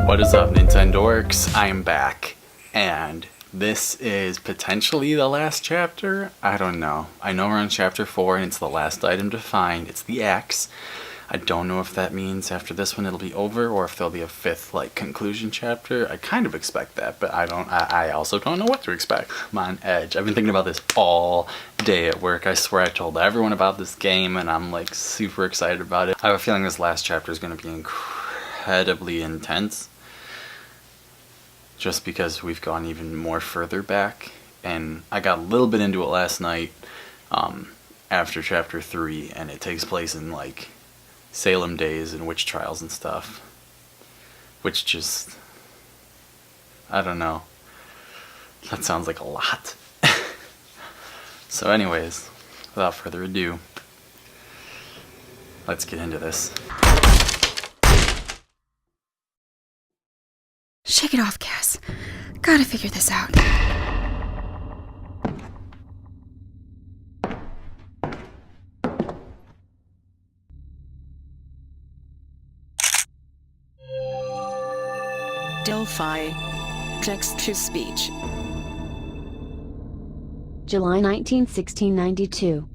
What is up, Nintendorks? I am back, and this is potentially the last chapter? I don't know. I know we're on chapter 4, and it's the last item to find. It's the axe. I don't know if that means after this one it'll be over, or if there'll be a 5th, conclusion chapter. I kind of expect that, but I also don't know what to expect. I'm on edge. I've been thinking about this all day at work. I swear I told everyone about this game, and I'm, super excited about it. I have a feeling this last chapter is going to be incredibly intense. Just because we've gone even more further back, and I got a little bit into it last night after chapter 3, and it takes place in Salem days and witch trials and stuff, which just, I don't know, that sounds like a lot. So anyways, without further ado, let's get into this. Shake it off, Cass. Gotta figure this out. Delphi. Text-to-speech. July 19, 1692.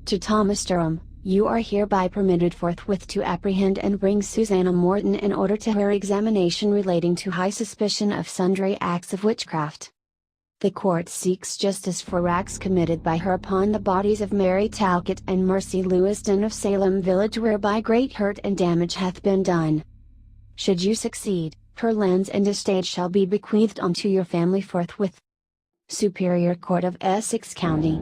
To Thomas Durham, you are hereby permitted forthwith to apprehend and bring Susannah Morton in order to her examination relating to high suspicion of sundry acts of witchcraft. The court seeks justice for acts committed by her upon the bodies of Mary Talcott and Mercy Lewiston of Salem Village, whereby great hurt and damage hath been done. Should you succeed, her lands and estate shall be bequeathed unto your family forthwith. Superior Court of Essex County.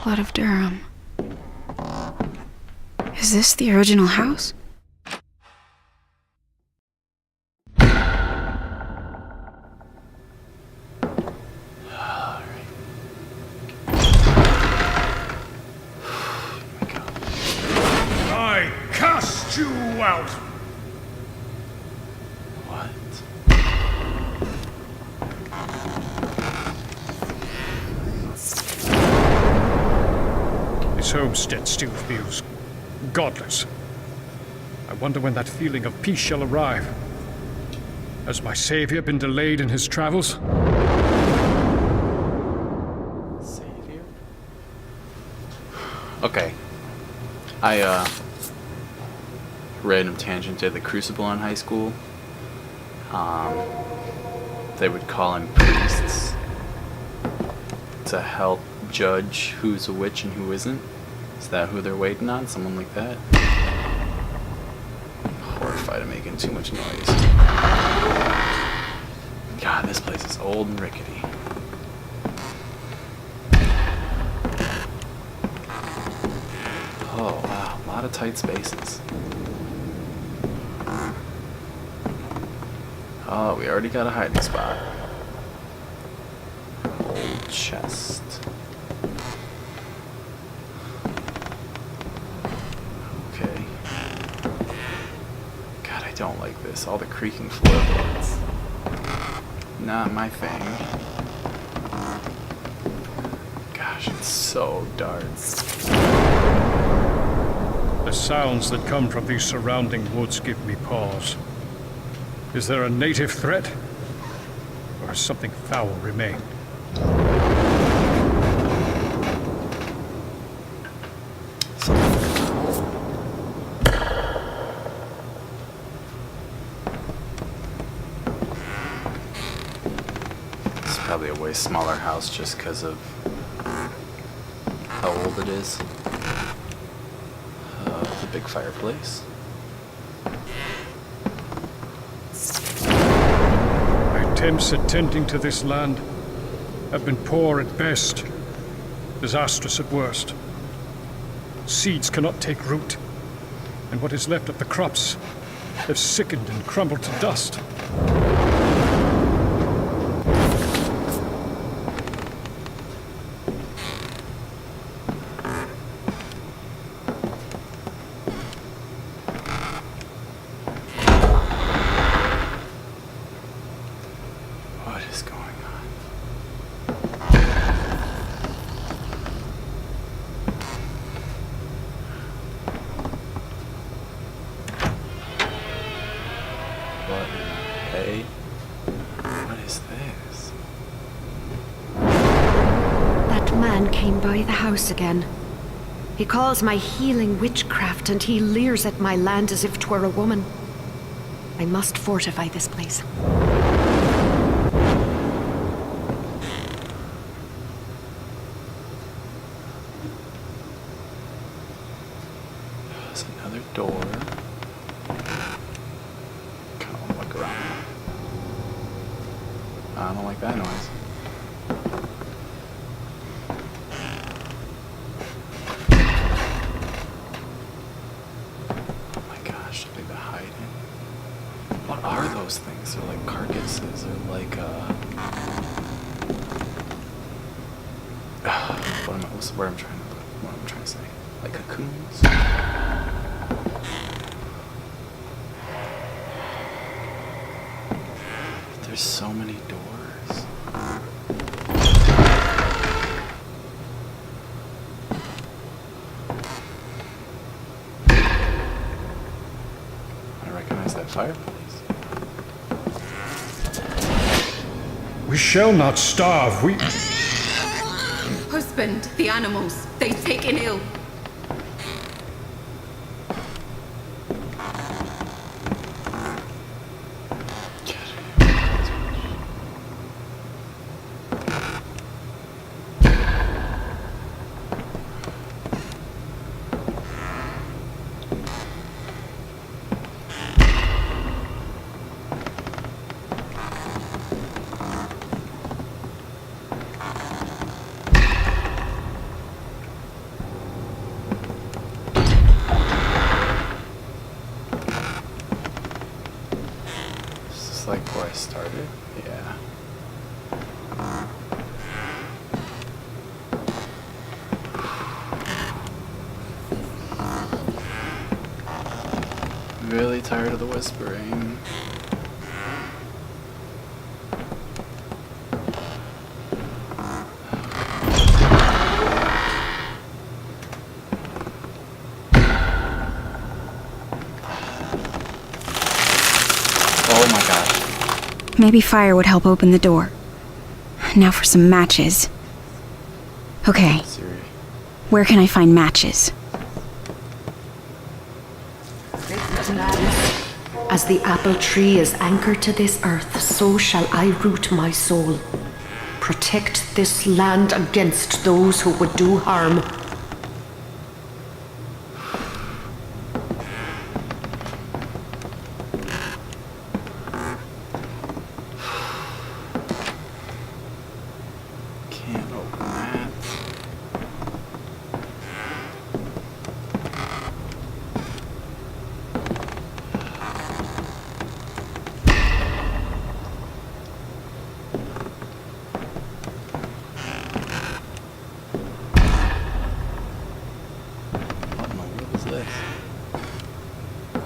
Blood of Durham. Is this the original house? I cast you out! What? This homestead still feels godless. I wonder when that feeling of peace shall arrive. Has my savior been delayed in his travels? Savior? Okay. Random tangent to the Crucible in high school. They would call in priests to help judge who's a witch and who isn't. Is that who they're waiting on? Someone like that? Horrified of making too much noise. God, this place is old and rickety. Oh wow, a lot of tight spaces. Oh, we already got a hiding spot. Old chest. Okay. God, I don't like this. All the creaking floorboards. Not my thing. Gosh, it's so dark. The sounds that come from these surrounding woods give me pause. Is there a native threat? Or has something foul remained? It's probably a way smaller house just because of how old it is. The big fireplace. My attempts at tending to this land have been poor at best, disastrous at worst. Seeds cannot take root, and what is left of the crops have sickened and crumbled to dust. What is going on? man came by the house again. He calls my healing witchcraft, and he leers at my land as if 'twere a woman. I must fortify this place. There's another door. Kind of want to look around. I don't like that noise. Oh my gosh, look at the hiding. What are those things? They're like carcasses or like what's the word I'm trying to say? Like cocoons? There's so many doors. I recognize that fireplace. We shall not starve. We... Husband, the animals, they've taken ill. Like where I started? Yeah. Really tired of the whispering. Oh my gosh. Maybe fire would help open the door. Now for some matches. Okay, Siri. where can I find matches? As the apple tree is anchored to this earth, so shall I root my soul. Protect this land against those who would do harm. Can't open that. What in the world is this? I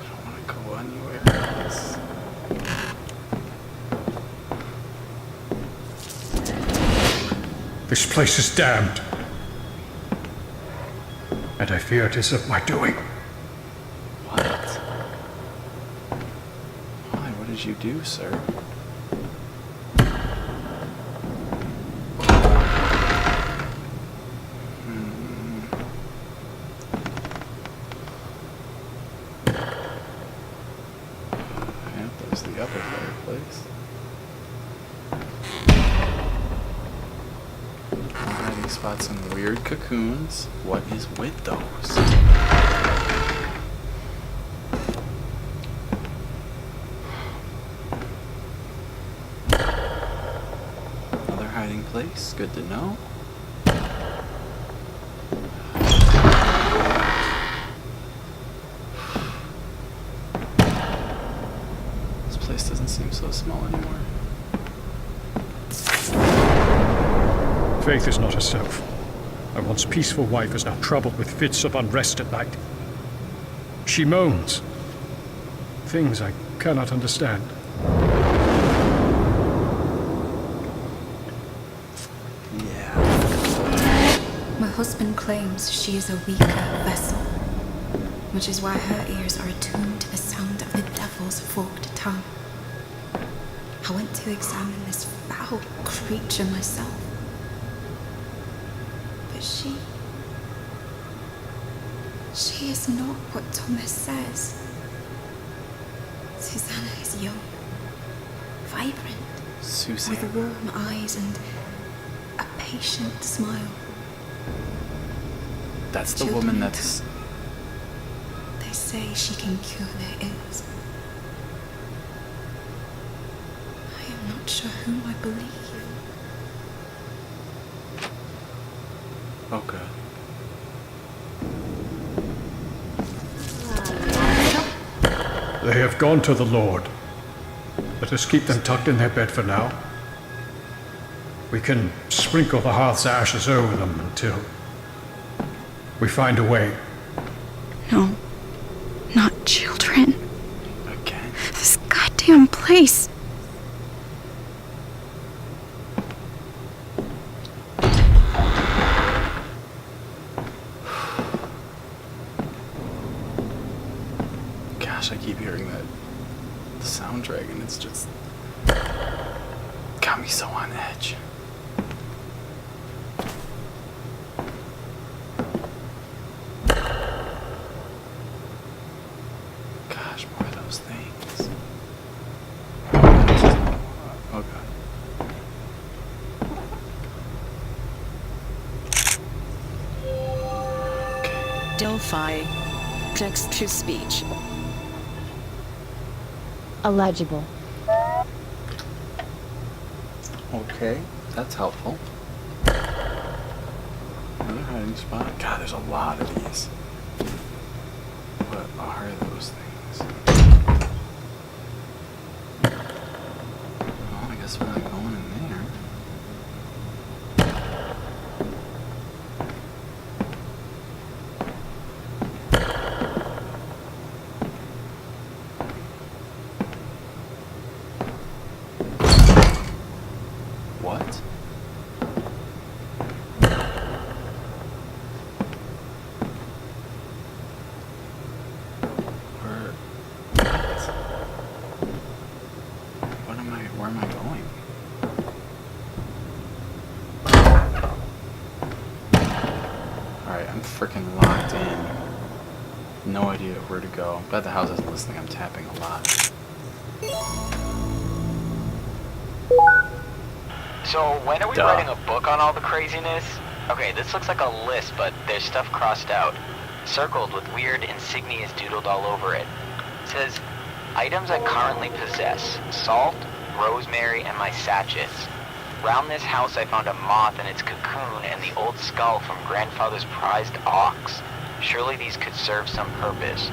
don't want to go anywhere else. This place is damned. And I fear it is of my doing. What? Why? What did you do, sir? Yep, there's the upper fireplace. Hiding spots and weird cocoons. What is with those? Another hiding place. Good to know. This place doesn't seem so small anymore. Faith is not herself. My once peaceful wife is now troubled with fits of unrest at night. She moans. Things I cannot understand. Yeah. My husband claims she is a weaker vessel, which is why her ears are attuned to the sound of the devil's forked tongue. I went to examine this foul creature myself. But she is not what Thomas says. Susannah is young, vibrant, Susannah. with warm eyes and a patient smile. That's the Children woman that's... They say she can cure their ills. I am not sure whom I believe. Okay. They have gone to the Lord. Let us keep them tucked in their bed for now. We can sprinkle the hearth's ashes over them until we find a way. No, not children. Again. This goddamn place. Gosh, I keep hearing that soundtrack and it's just got me so on edge. Gosh, more of those things. Oh god. Delphi. Text to speech. Illegible. Okay, that's helpful. Another hiding spot. God, there's a lot of these. What are those things? Well, I guess we're not going in there. What? Where am I going? Alright, I'm freaking locked in. No idea where to go. Bet the house isn't listening. I'm tapping a lot. So, when are we writing a book on all the craziness? Okay, this looks like a list, but there's stuff crossed out. Circled with weird insignias doodled all over it. It says, items I currently possess. Salt, rosemary, and my sachets. Round this house I found a moth in its cocoon and the old skull from grandfather's prized ox. Surely these could serve some purpose.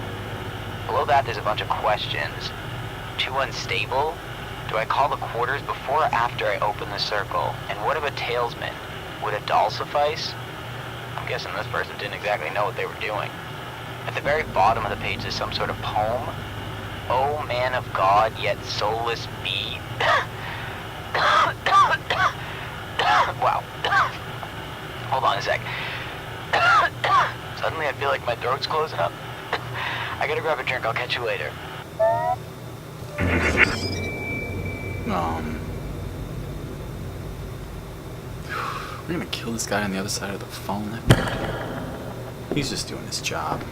Below that there's a bunch of questions. Too unstable? Do I call the quarters before or after I open the circle? And what of a talesman? Would a doll suffice? I'm guessing this person didn't exactly know what they were doing. At the very bottom of the page is some sort of poem. O man of God, yet soulless be. Wow. Hold on a sec. Suddenly I feel like my throat's closing up. I gotta grab a drink, I'll catch you later. We're gonna kill this guy on the other side of the phone. He's just doing his job.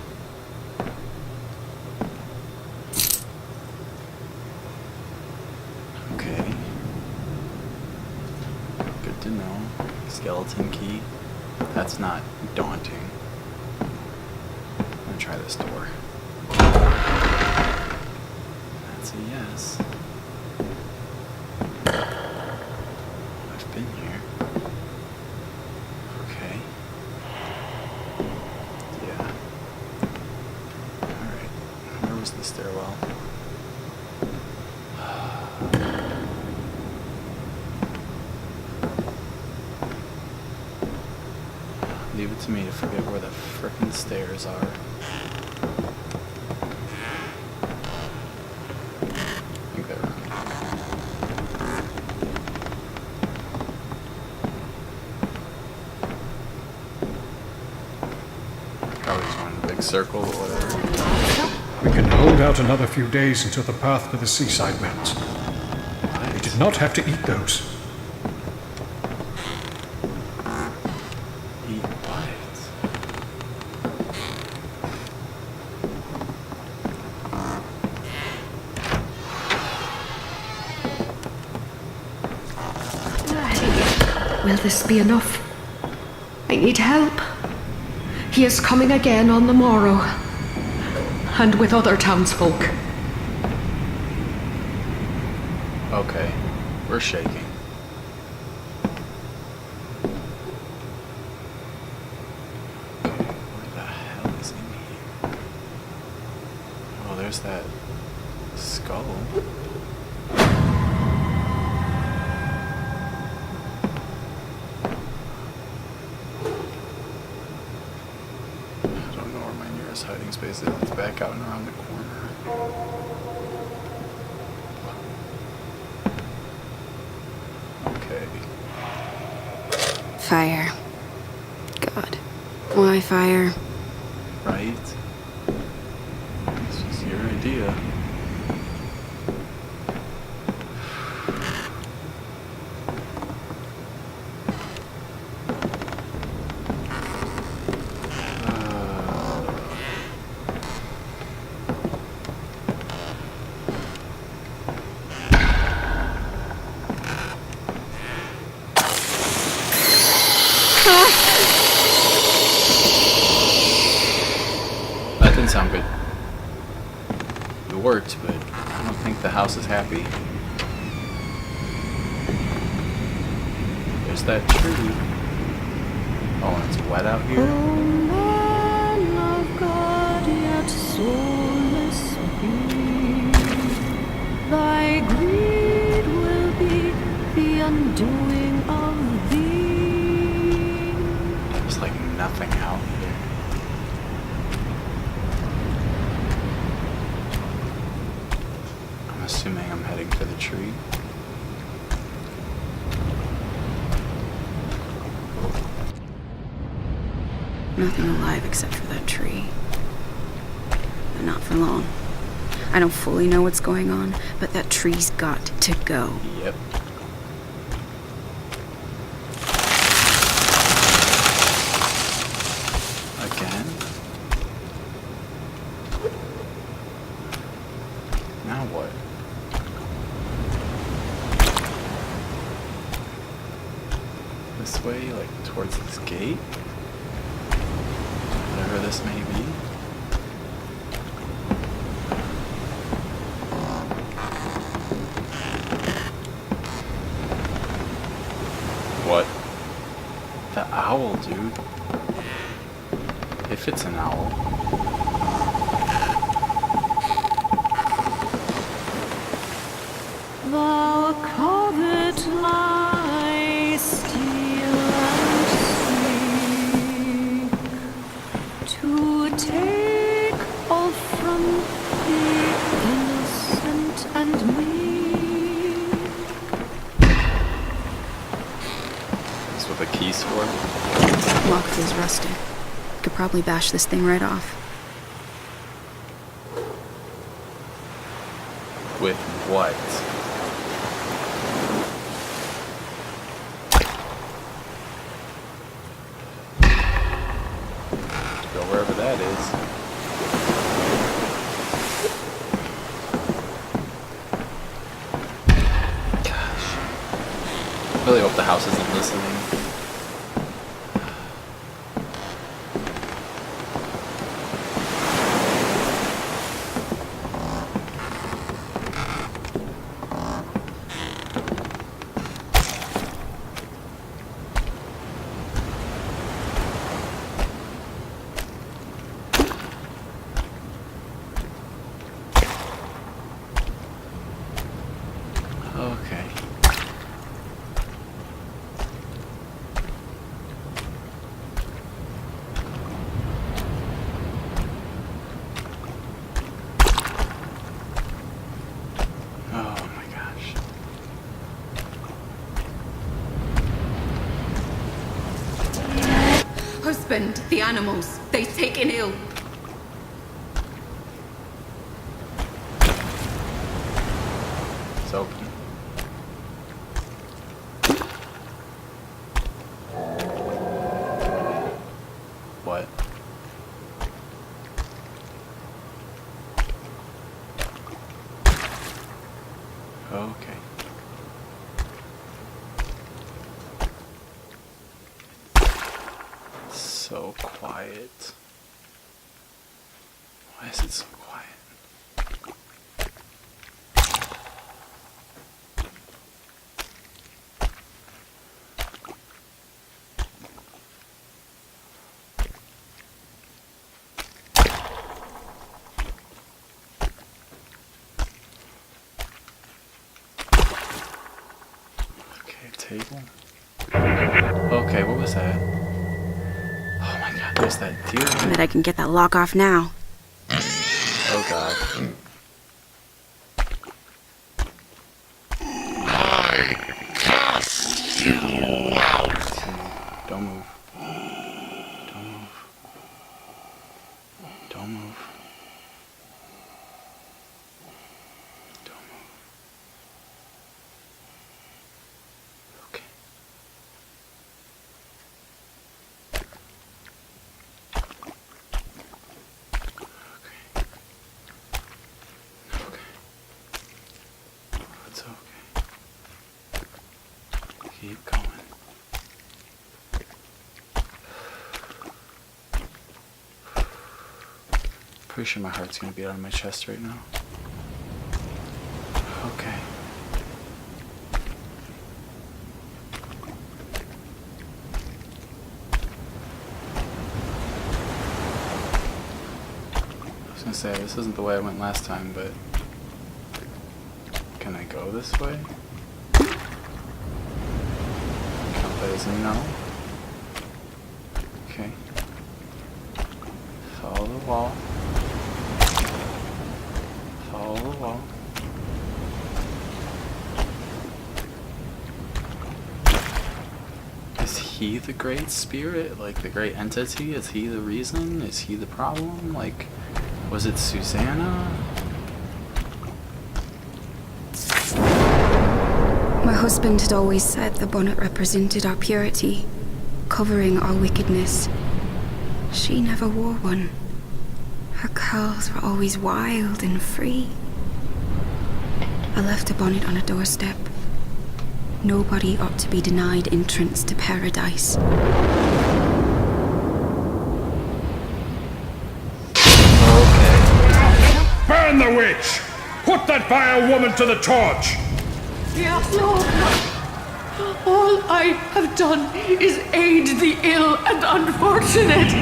Okay. Good to know. Skeleton key. That's not daunting. I'm gonna try this door. That's a yes. I've been here. Okay. Yeah. Alright. Where was the stairwell? Leave it to me to forget where the frickin' stairs are. I think they're around. Probably just one big circle or whatever. We can hold out another few days until the path to the seaside melts. We did not have to eat those. Will this be enough? I need help. He is coming again on the morrow, and with other townsfolk. Okay, we're shaking. Where the hell is in here? Oh, there's that skull. I don't know where my nearest hiding space is. It's back out and around the corner. Okay. Fire. God. Why fire? Right? This was your idea. That didn't sound good. It worked, but I don't think the house is happy. There's that tree. Oh, and it's wet out here. Man of God, yet soulless be. Thy greed will be the undoing of thee. There's like nothing out here. I'm assuming I'm heading for the tree. Nothing alive except for that tree. But not for long. I don't fully know what's going on, but that tree's got to go. Yep. Again? Now what? This way, like towards this gate? Whatever this may be. What? The owl, dude. If it's an owl. Thou covet lie still and seek to take all from the innocent and weak. This with a key sword. Lock feels rusted. Could probably bash this thing right off. With what? Go wherever that is. Gosh. I really hope the house isn't listening. Okay. Oh my gosh. Husband, the animals, they've taken ill. It's open. What? Okay. so quiet? Why is it so quiet? Okay, table. Okay, what was that? Oh my god, there's that deer. I bet I can get that lock off now. Oh god. Don't move. Don't move. Don't move. Don't move. Okay. Okay. It's okay. Keep going. Pretty sure my heart's gonna beat out of my chest right now. Okay. I was gonna say, this isn't the way I went last time, but can I go this way? Count that as a no. Okay. Follow the wall. Follow the wall. Is he the great spirit? Like the great entity? Is he the reason? Is he the problem? Like, was it Susannah? My husband had always said the bonnet represented our purity, covering our wickedness. She never wore one. Her curls were always wild and free. I left a bonnet on a doorstep. Nobody ought to be denied entrance to paradise. Burn the witch! Put that vile woman to the torch! Yes, Lord. All I have done is aid the ill and unfortunate.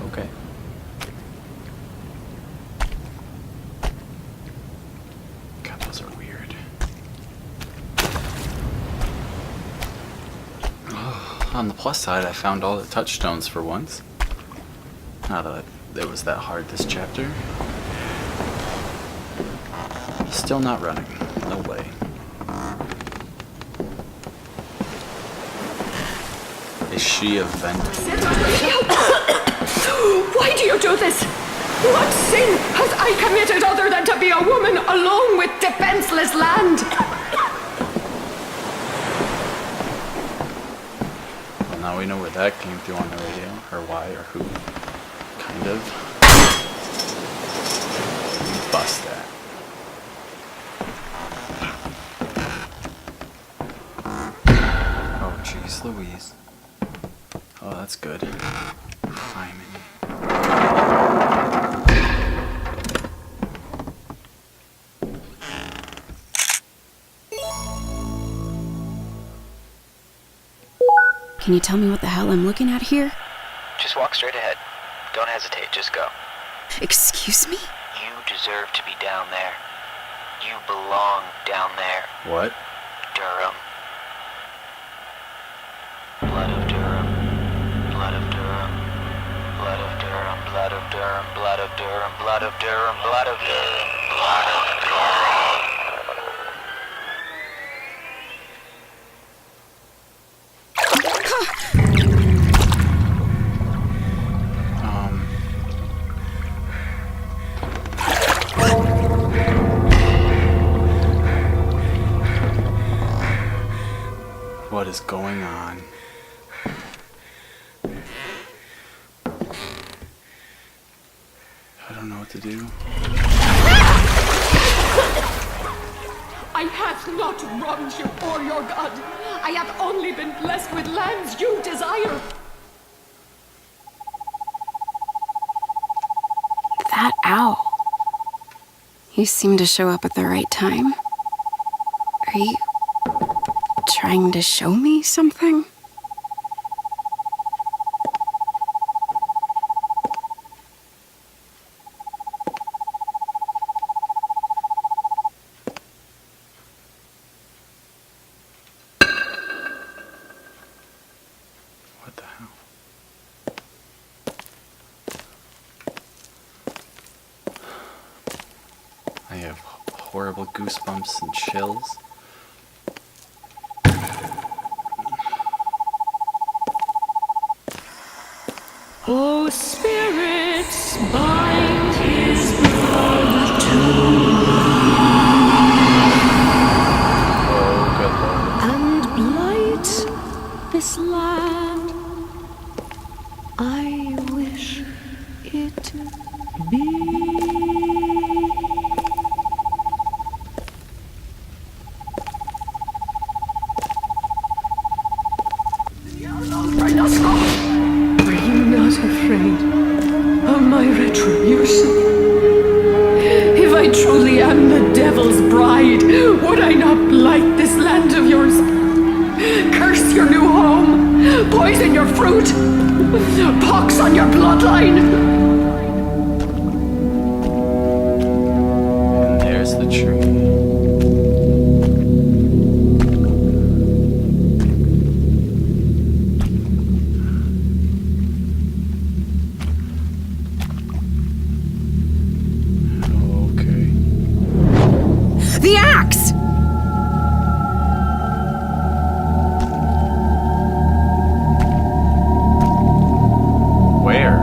Okay. God, those are weird. Oh, on the plus side, I found all the touchstones for once. Not that it was that hard this chapter. Still not running. No way. Is she a vendor? Why do you do this? What sin has I committed other than to be a woman alone with defenseless land? Well, now we know where that came through on the radio, or why, or who. Kind of. Bust that. Oh, jeez Louise. Oh, that's good. Timing. Can you tell me what the hell I'm looking at here? Just walk straight ahead. Don't hesitate, just go. Excuse me? You deserve to be down there. You belong down there. What? Durham. Blood of Durham. Blood of Durham. Blood of Durham. Blood of Durham. Blood of Durham. Blood of Durham. Blood of Durham. Blood of Durham. What is going on? I don't know what to do. I have not wronged you or your god. I have only been blessed with lands you desire. That owl. You seem to show up at the right time. Are you trying to show me something? What the hell? I have horrible goosebumps and chills. Oh, spirits, bind his blood to Oh, good lord. and blight this land. I wish it be. Are you not afraid of my retribution? If I truly am the devil's bride, would I not blight this land of yours? Curse your new home, poison your fruit, pox on your bloodline. And there's the tree. Okay. The axe! Where?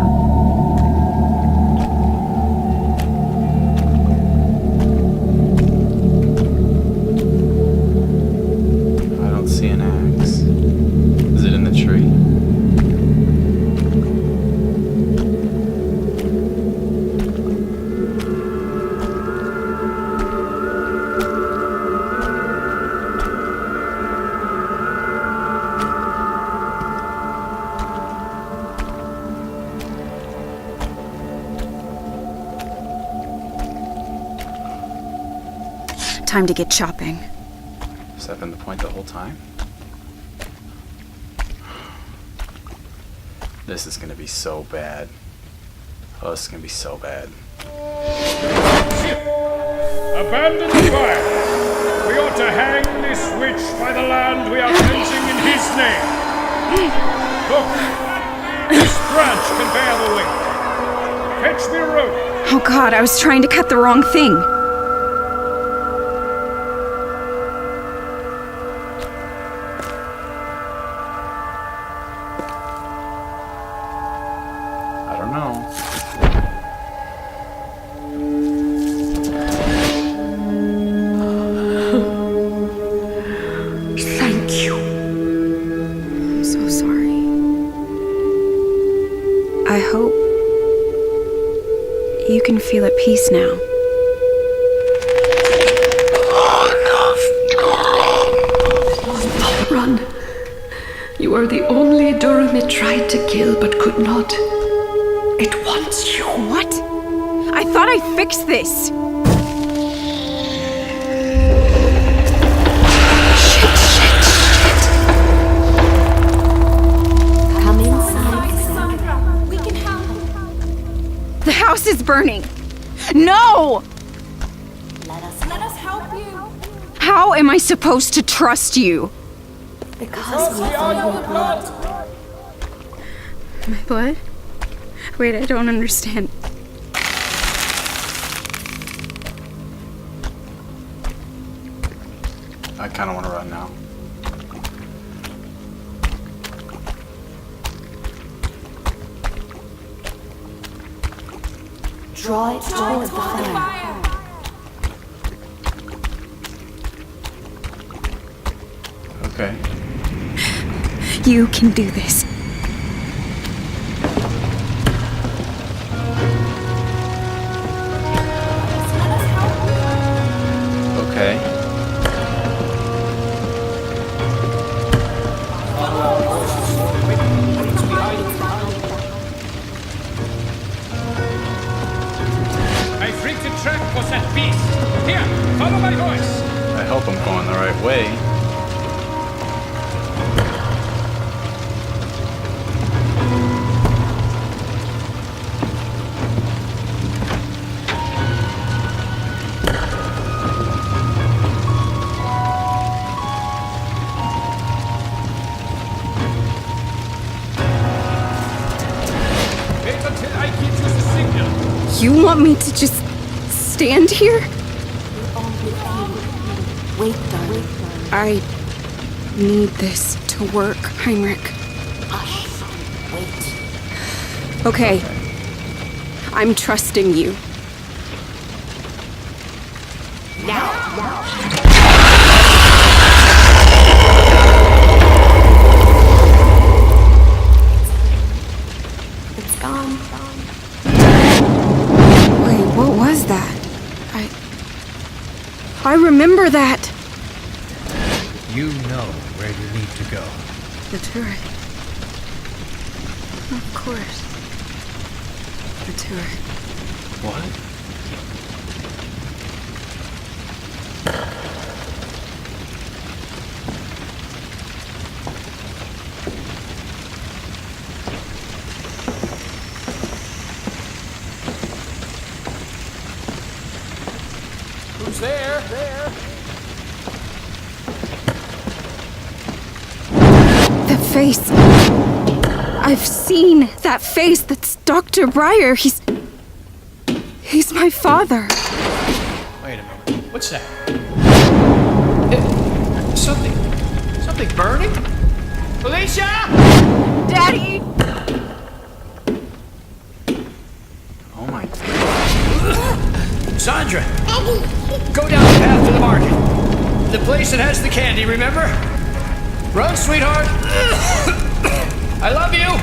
I don't see an axe. Is it in the tree? Time to get chopping. Has that been the point the whole time? This is gonna be so bad. Oh, this is gonna be so bad. Abandon the fire! We ought to hang this witch by the land we are cleansing in his name. Look, this branch can bear the weight. Fetch me a rope. Oh god, I was trying to cut the wrong thing. I don't know. Thank you. I'm so sorry. I hope you can feel at peace now. Run. You are the only Durham it tried to kill but could not. It wants you. What? I thought I fixed this. Come inside, Cassandra. We can help. The house is burning. No! Let us Help you. How am I supposed to trust you? because we are your blood. My blood? Wait, I don't understand. I kind of want to run now. Draw it towards the fire. Okay. You can do this. Okay. right way. Wait until I give you the signal. You want me to just stand here? Wait, darling. I need this to work, Heinrich. Hush. Wait. Okay. I'm trusting you. Now. It's gone. Wait, what was that? I remember that. You know where you need to go. The turret. Of course. The turret. What? Who's there? The face. I've seen that face. That's Dr. Breyer. He's my father. Wait a minute. What's that? Something burning? Felicia! Daddy! Oh my. Sandra! Go down the path to the market. The place that has the candy, remember? Run, sweetheart! I love you!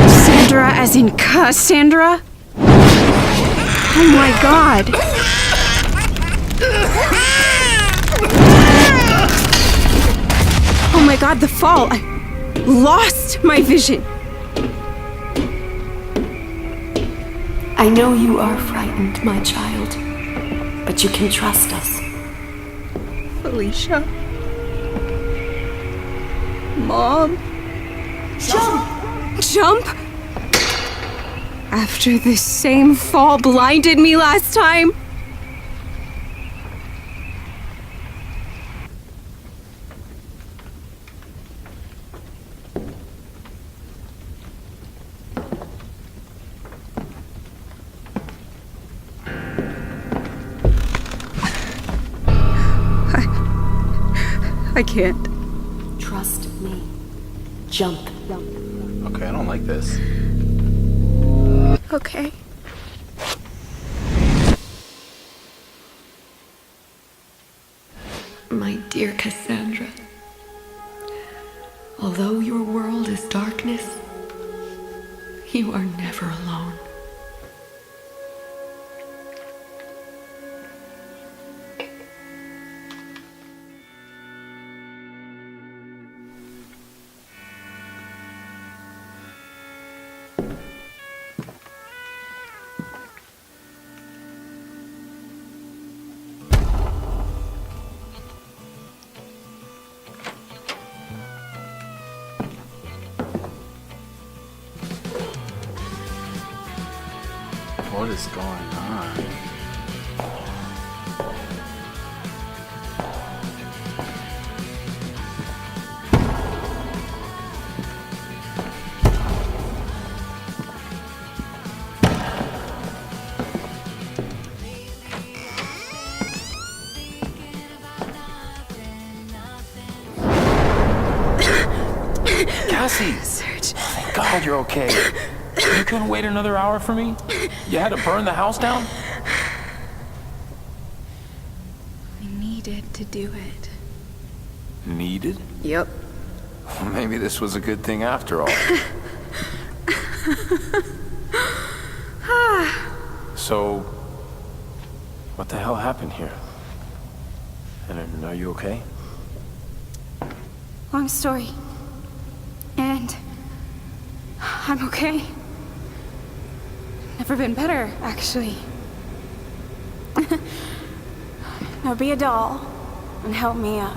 Sandra as in Cassandra? Oh my god. Oh my god, the fall. I lost my vision. I know you are frightened, my child, but you can trust us. Felicia? Mom? Jump? After this same fall blinded me last time? I can't. Trust me. Jump. Okay, I don't like this. Okay. My dear Cassandra, although your world is darkness, you are never alone. What is going on? Cassie! Serge. Thank God you're okay. You couldn't wait another hour for me? You had to burn the house down? I needed to do it. Needed? Yep. Well, maybe this was a good thing after all. So, what the hell happened here? And are you okay? Long story. And I'm okay. Never been better, actually. Now be a doll. and help me up.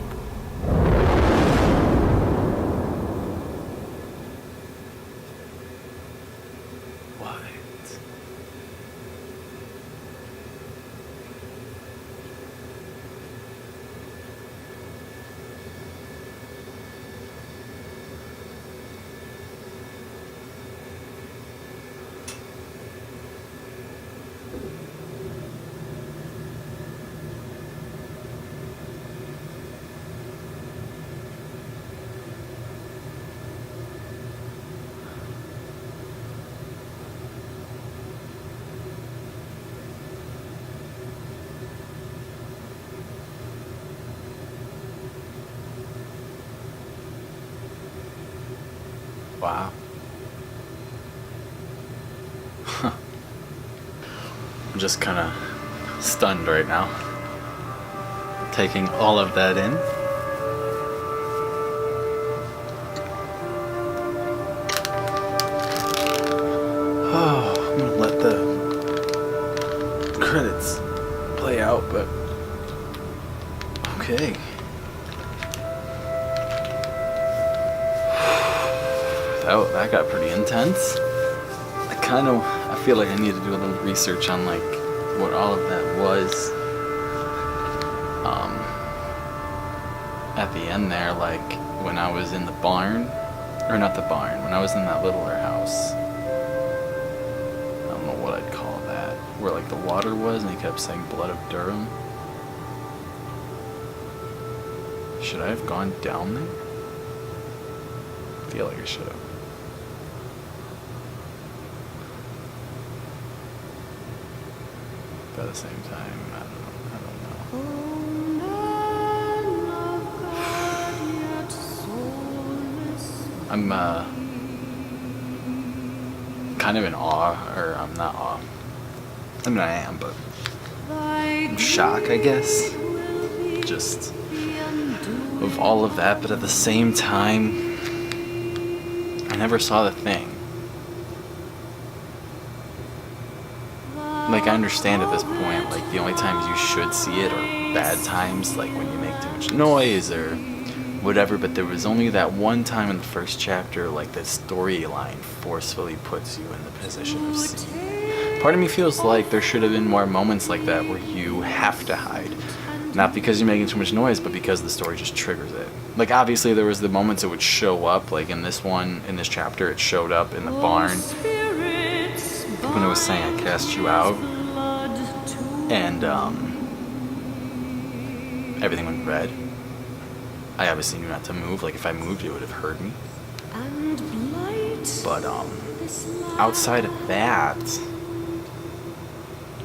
What? Wow. I'm just kind of stunned right now. Taking all of that in. Oh, I'm gonna let the credits play out, but okay. That got pretty intense. I feel like I need to do a little research on like what all of that was. At the end there, like when I was in the barn, or not the barn, when I was in that littler house. I don't know what I'd call that. Where like the water was and he kept saying blood of Durham. Should I have gone down there? I feel like I should have. But at the same time, I don't know. I'm kind of in awe, or I'm not awe. I mean, I am, but I'm shocked, I guess. Just of all of that, but at the same time, I never saw the thing. Like, I understand at this point, like, the only times you should see it are bad times, like when you make too much noise or whatever, but there was only that one time in the first chapter, like, the storyline forcefully puts you in the position of seeing. Part of me feels like there should have been more moments like that where you have to hide. Not because you're making too much noise, but because the story just triggers it. Like, obviously there was the moments it would show up, like in this chapter, it showed up in the barn. When it was saying I cast you out, and everything went red. I obviously knew not to move. Like, if I moved, it would have heard me. But outside of that,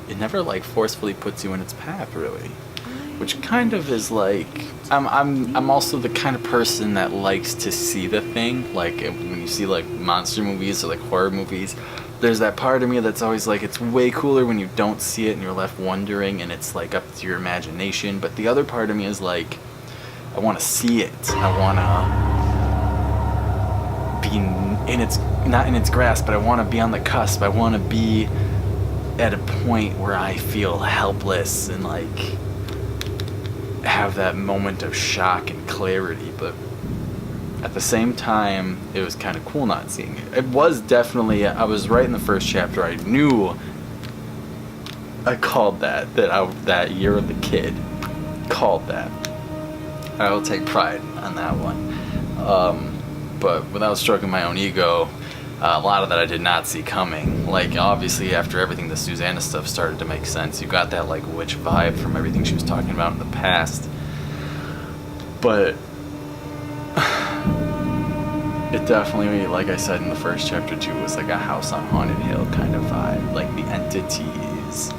it never like forcefully puts you in its path, really. Which kind of is like, I'm also the kind of person that likes to see the thing. Like when you see like monster movies or like horror movies, there's that part of me that's always like, it's way cooler when you don't see it and you're left wondering and it's like up to your imagination. But the other part of me is like, I want to see it. I want to be not in its grasp, but I want to be on the cusp. I want to be at a point where I feel helpless and like have that moment of shock and clarity. But at the same time, it was kind of cool not seeing it. It was definitely, I was right in the first chapter. I knew I called that year of the kid. Called that. I will take pride on that one. But without stroking my own ego, a lot of that I did not see coming. Like, obviously, after everything, the Susannah stuff started to make sense. You got that, like, witch vibe from everything she was talking about in the past. But it definitely, like I said in the first chapter too, was like a House on Haunted Hill kind of vibe. Like, the entity is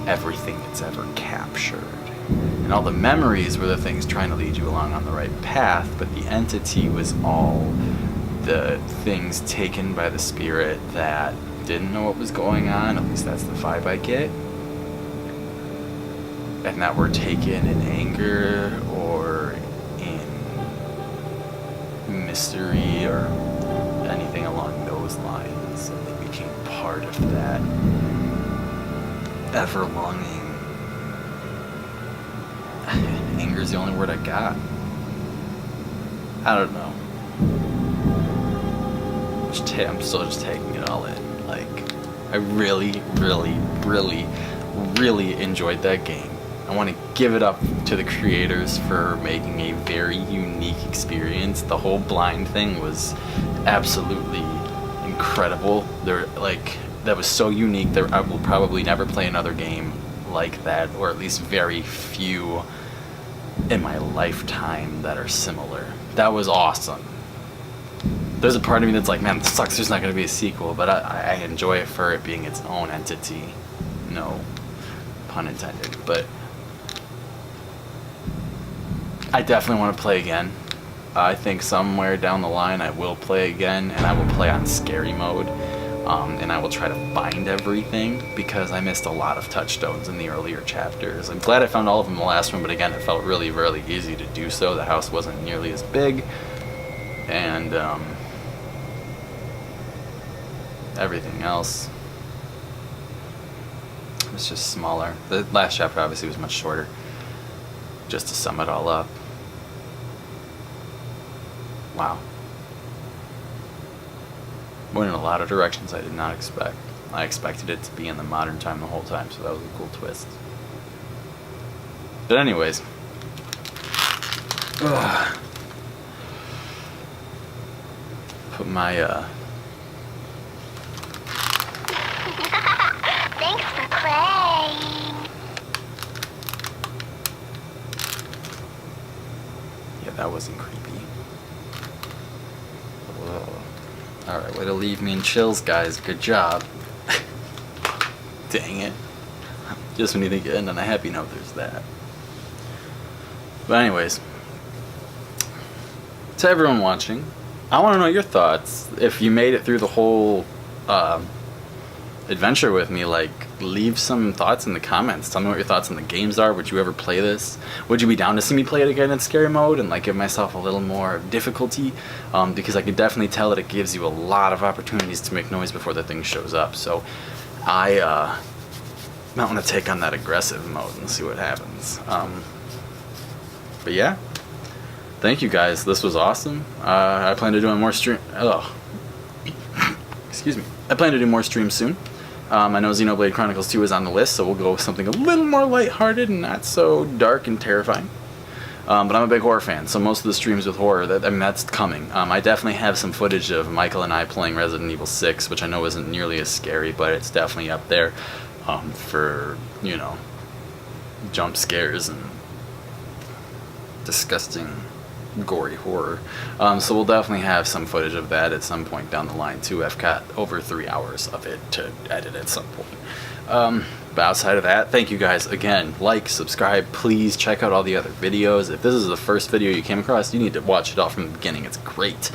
everything it's ever captured. And all the memories were the things trying to lead you along on the right path, but the entity was all the things taken by the spirit that didn't know what was going on. At least that's the vibe I get. And that were taken in anger or in mystery or anything along those lines. And they became part of that ever-longing Anger's the only word I got. I don't know. I'm still just taking it all in. Like, I really, really, really, really enjoyed that game. I want to give it up to the creators for making a very unique experience. The whole blind thing was absolutely incredible. That was so unique that I will probably never play another game like that, or at least very few in my lifetime that are similar. That was awesome. There's a part of me that's like, man, this sucks, there's not going to be a sequel, but I enjoy it for it being its own entity. No pun intended, but I definitely want to play again. I think somewhere down the line I will play again, and I will play on scary mode, and I will try to find everything, because I missed a lot of touchstones in the earlier chapters. I'm glad I found all of them in the last one, but again, it felt really, really easy to do so. The house wasn't nearly as big, and everything else was just smaller. The last chapter obviously was much shorter. Just to sum it all up. Wow. Went in a lot of directions I did not expect. I expected it to be in the modern time the whole time, so that was a cool twist. But anyways. Put my Thanks for playing. Yeah, that wasn't creepy. Alright, way to leave me in chills, guys. Good job. Dang it. Just when you think you end on a happy note, there's that. But anyways, to everyone watching, I want to know your thoughts. If you made it through the whole adventure with me, like, leave some thoughts in the comments. Tell me what your thoughts on the games are. Would you ever play this? Would you be down to see me play it again in scary mode and like give myself a little more difficulty? Because I could definitely tell that it gives you a lot of opportunities to make noise before the thing shows up. So I might want to take on that aggressive mode and see what happens. But yeah, thank you guys. This was awesome. I plan to do more stream. Excuse me. I plan to do more streams soon. I know Xenoblade Chronicles 2 is on the list, so we'll go with something a little more lighthearted and not so dark and terrifying. But I'm a big horror fan, so most of the streams with horror, that's coming. I definitely have some footage of Michael and I playing Resident Evil 6, which I know isn't nearly as scary, but it's definitely up there for, you know, jump scares and disgusting, gory horror. So we'll definitely have some footage of that at some point down the line too. I've got over 3 hours of it to edit at some point. But outside of that, thank you guys again. Like, subscribe, please check out all the other videos. If this is the first video you came across, you need to watch it all from the beginning. It's great.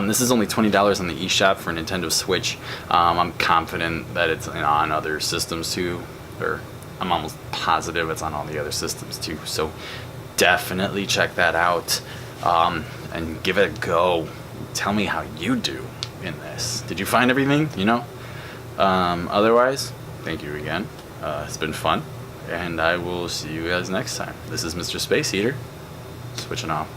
This is only $20 on the eShop for Nintendo Switch. I'm confident that it's on other systems too, or I'm almost positive it's on all the other systems too. So definitely check that out. And give it a go. Tell me how you do in this. Did you find everything? You know? Otherwise, thank you again. It's been fun. And I will see you guys next time. This is Mr. Space Eater, switching off.